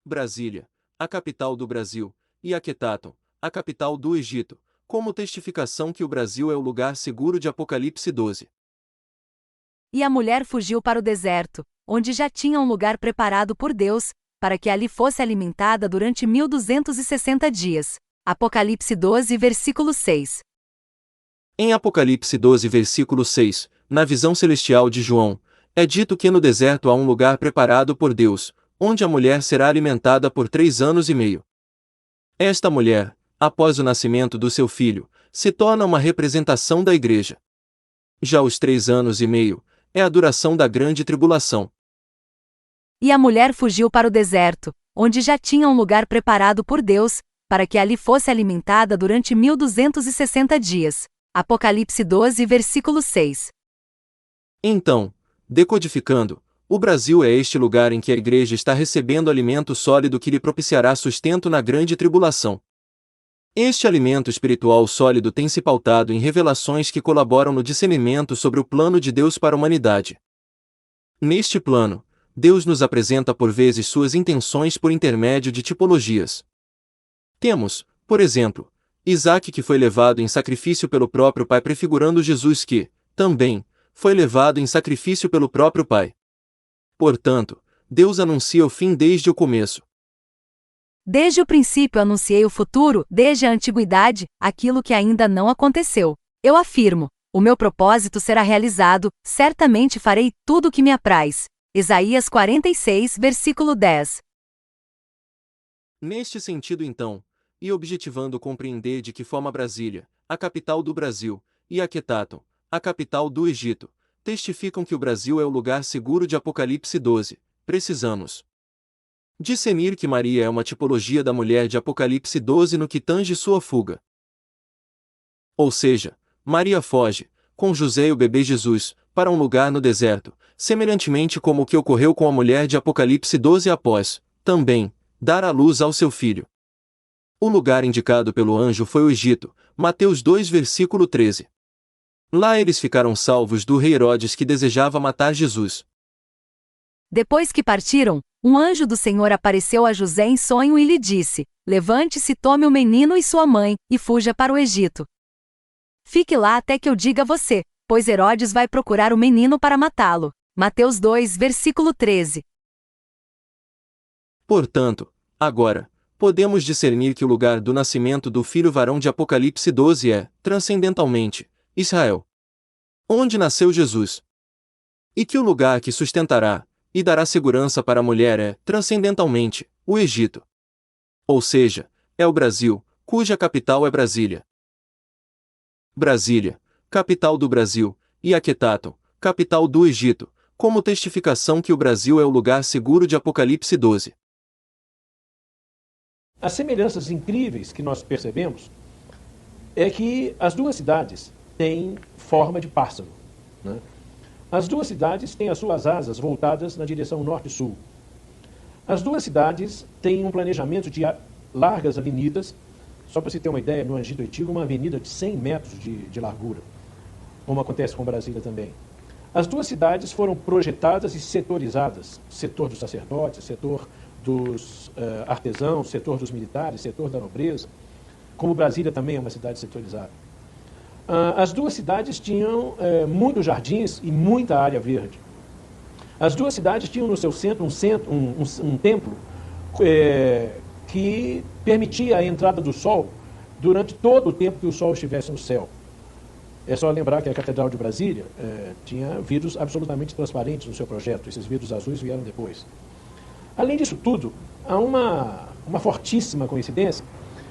Brasília, a capital do Brasil, e Aquetaton, a capital do Egito, como testificação que o Brasil é o lugar seguro de Apocalipse 12. E a mulher fugiu para o deserto, onde já tinha um lugar preparado por Deus, para que ali fosse alimentada durante 1260 dias. Apocalipse 12, versículo 6. Em Apocalipse 12, versículo 6, na visão celestial de João, é dito que no deserto há um lugar preparado por Deus, onde a mulher será alimentada por 3 anos e meio. Esta mulher, após o nascimento do seu filho, se torna uma representação da igreja. Já os 3 anos e meio, é a duração da grande tribulação. E a mulher fugiu para o deserto, onde já tinha um lugar preparado por Deus, para que ali fosse alimentada durante 1260 dias. Apocalipse 12, versículo 6. Então, decodificando, o Brasil é este lugar em que a igreja está recebendo alimento sólido que lhe propiciará sustento na grande tribulação. Este alimento espiritual sólido tem se pautado em revelações que colaboram no discernimento sobre o plano de Deus para a humanidade. Neste plano, Deus nos apresenta por vezes suas intenções por intermédio de tipologias. Temos, por exemplo, Isaque que foi levado em sacrifício pelo próprio Pai, prefigurando Jesus que, também, foi levado em sacrifício pelo próprio Pai. Portanto, Deus anuncia o fim desde o começo. Desde o princípio anunciei o futuro, desde a antiguidade, aquilo que ainda não aconteceu. Eu afirmo, o meu propósito será realizado, certamente farei tudo o que me apraz. Isaías 46, versículo 10. Neste sentido então, e objetivando compreender de que forma Brasília, a capital do Brasil, e Aquetaton, a capital do Egito, testificam que o Brasil é o lugar seguro de Apocalipse 12, precisamos discernir que Maria é uma tipologia da mulher de Apocalipse 12 no que tange sua fuga. Ou seja, Maria foge, com José e o bebê Jesus, para um lugar no deserto, semelhantemente como o que ocorreu com a mulher de Apocalipse 12 após, também, dar à luz ao seu filho. O lugar indicado pelo anjo foi o Egito, Mateus 2, versículo 13. Lá eles ficaram salvos do rei Herodes que desejava matar Jesus. Depois que partiram, um anjo do Senhor apareceu a José em sonho e lhe disse: Levante-se, tome o menino e sua mãe, e fuja para o Egito. Fique lá até que eu diga a você, pois Herodes vai procurar o menino para matá-lo. Mateus 2, versículo 13. Portanto, agora, podemos discernir que o lugar do nascimento do filho varão de Apocalipse 12 é, transcendentalmente, Israel, onde nasceu Jesus. E que o lugar que sustentará, e dará segurança para a mulher é, transcendentalmente, o Egito. Ou seja, é o Brasil, cuja capital é Brasília. Brasília, capital do Brasil, e Aquetaton, capital do Egito, como testificação que o Brasil é o lugar seguro de Apocalipse 12. As semelhanças incríveis que nós percebemos é que as duas cidades têm forma de pássaro, né? As duas cidades têm as suas asas voltadas na direção norte-sul. As duas cidades têm um planejamento de largas avenidas. Só para você ter uma ideia, no Egito Antigo, uma avenida de 100 metros de largura, como acontece com Brasília também. As duas cidades foram projetadas e setorizadas. Setor dos sacerdotes, setor dos artesãos, setor dos militares, setor da nobreza. Como Brasília também é uma cidade setorizada. As duas cidades tinham muitos jardins e muita área verde. As duas cidades tinham no seu centro um templo que permitia a entrada do sol durante todo o tempo que o sol estivesse no céu. É só lembrar que a Catedral de Brasília tinha vidros absolutamente transparentes no seu projeto. Esses vidros azuis vieram depois. Além disso tudo, há uma fortíssima coincidência,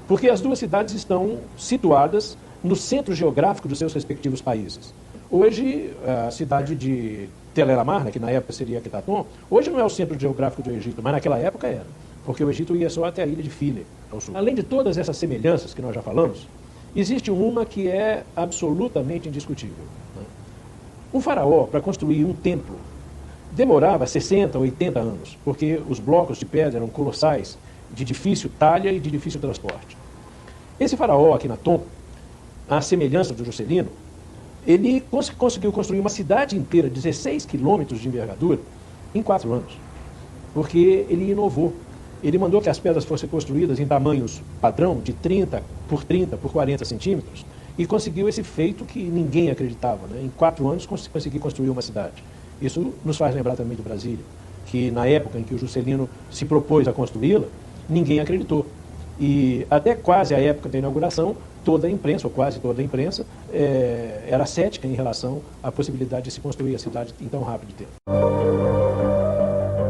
porque as duas cidades estão situadas no centro geográfico dos seus respectivos países. Hoje, a cidade de Tel El Amarna, que na época seria Aquetaton, hoje não é o centro geográfico do Egito, mas naquela época era, porque o Egito ia só até a ilha de Philae, ao sul. Além de todas essas semelhanças que nós já falamos, existe uma que é absolutamente indiscutível, né? Um faraó, para construir um templo, demorava 60, 80 anos, porque os blocos de pedra eram colossais, de difícil talha e de difícil transporte. Esse faraó, Akhenaton, à semelhança do Juscelino, ele conseguiu construir uma cidade inteira, 16 quilômetros de envergadura, em 4 anos. Porque ele inovou. ele mandou que as pedras fossem construídas em tamanhos padrão de 30 por 30 por 40 centímetros e conseguiu esse feito que ninguém acreditava, né? Em 4 anos conseguiu construir uma cidade. Isso nos faz lembrar também de Brasília, que na época em que o Juscelino se propôs a construí-la, ninguém acreditou. E até quase a época da inauguração, toda a imprensa, ou quase toda a imprensa, era cética em relação à possibilidade de se construir a cidade em tão rápido tempo.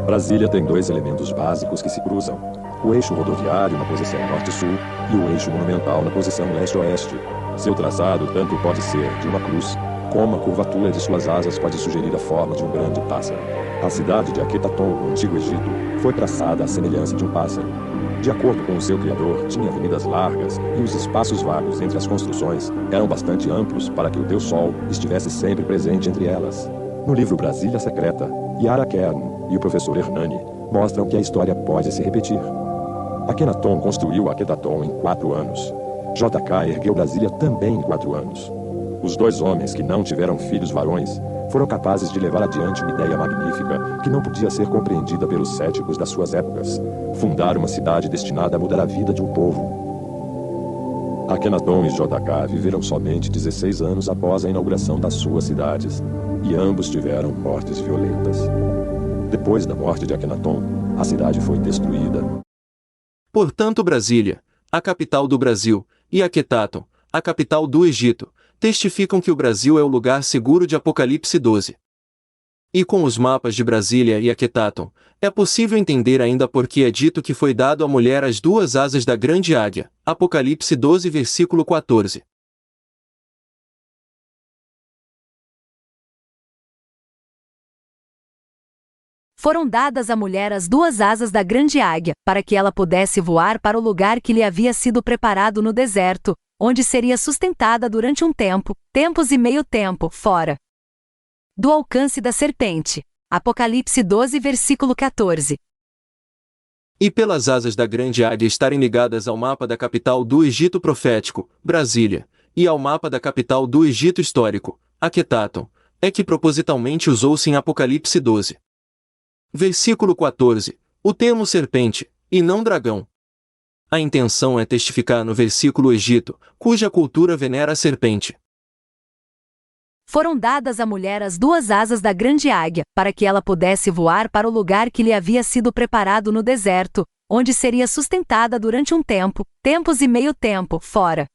Brasília tem 2 elementos básicos que se cruzam: o eixo rodoviário na posição norte-sul e o eixo monumental na posição leste-oeste. Seu traçado tanto pode ser de uma cruz, como a curvatura de suas asas pode sugerir a forma de um grande pássaro. A cidade de Aquetaton, no Antigo Egito, foi traçada à semelhança de um pássaro. De acordo com o seu criador, tinha avenidas largas e os espaços vagos entre as construções eram bastante amplos para que o Deus Sol estivesse sempre presente entre elas. No livro Brasília Secreta, Yara Kern e o professor Hernani mostram que a história pode se repetir. Akhenaton construiu Aquetaton em 4 anos. JK ergueu Brasília também em 4 anos. Os 2 homens que não tiveram filhos varões foram capazes de levar adiante uma ideia magnífica que não podia ser compreendida pelos céticos das suas épocas: fundar uma cidade destinada a mudar a vida de um povo. Akhenaton e JK viveram somente 16 anos após a inauguração das suas cidades, e ambos tiveram mortes violentas. Depois da morte de Akhenaton, a cidade foi destruída. Portanto, Brasília, a capital do Brasil, e Aquetaton, a capital do Egito, testificam que o Brasil é o lugar seguro de Apocalipse 12. E com os mapas de Brasília e Aquetaton, é possível entender ainda por que é dito que foi dado à mulher as 2 asas da grande águia, Apocalipse 12 versículo 14. Foram dadas à mulher as 2 asas da grande águia, para que ela pudesse voar para o lugar que lhe havia sido preparado no deserto, onde seria sustentada durante um tempo, tempos e meio tempo, fora do alcance da serpente. Apocalipse 12 versículo 14. E pelas asas da grande águia estarem ligadas ao mapa da capital do Egito profético, Brasília, e ao mapa da capital do Egito histórico, Aquetaton, é que propositalmente usou-se em Apocalipse 12. Versículo 14, o termo serpente, e não dragão. A intenção é testificar no versículo Egito, cuja cultura venera a serpente. Foram dadas à mulher as 2 asas da grande águia, para que ela pudesse voar para o lugar que lhe havia sido preparado no deserto, onde seria sustentada durante um tempo, tempos e meio tempo, fora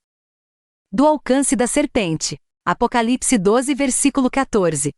do alcance da serpente. Apocalipse 12 versículo 14.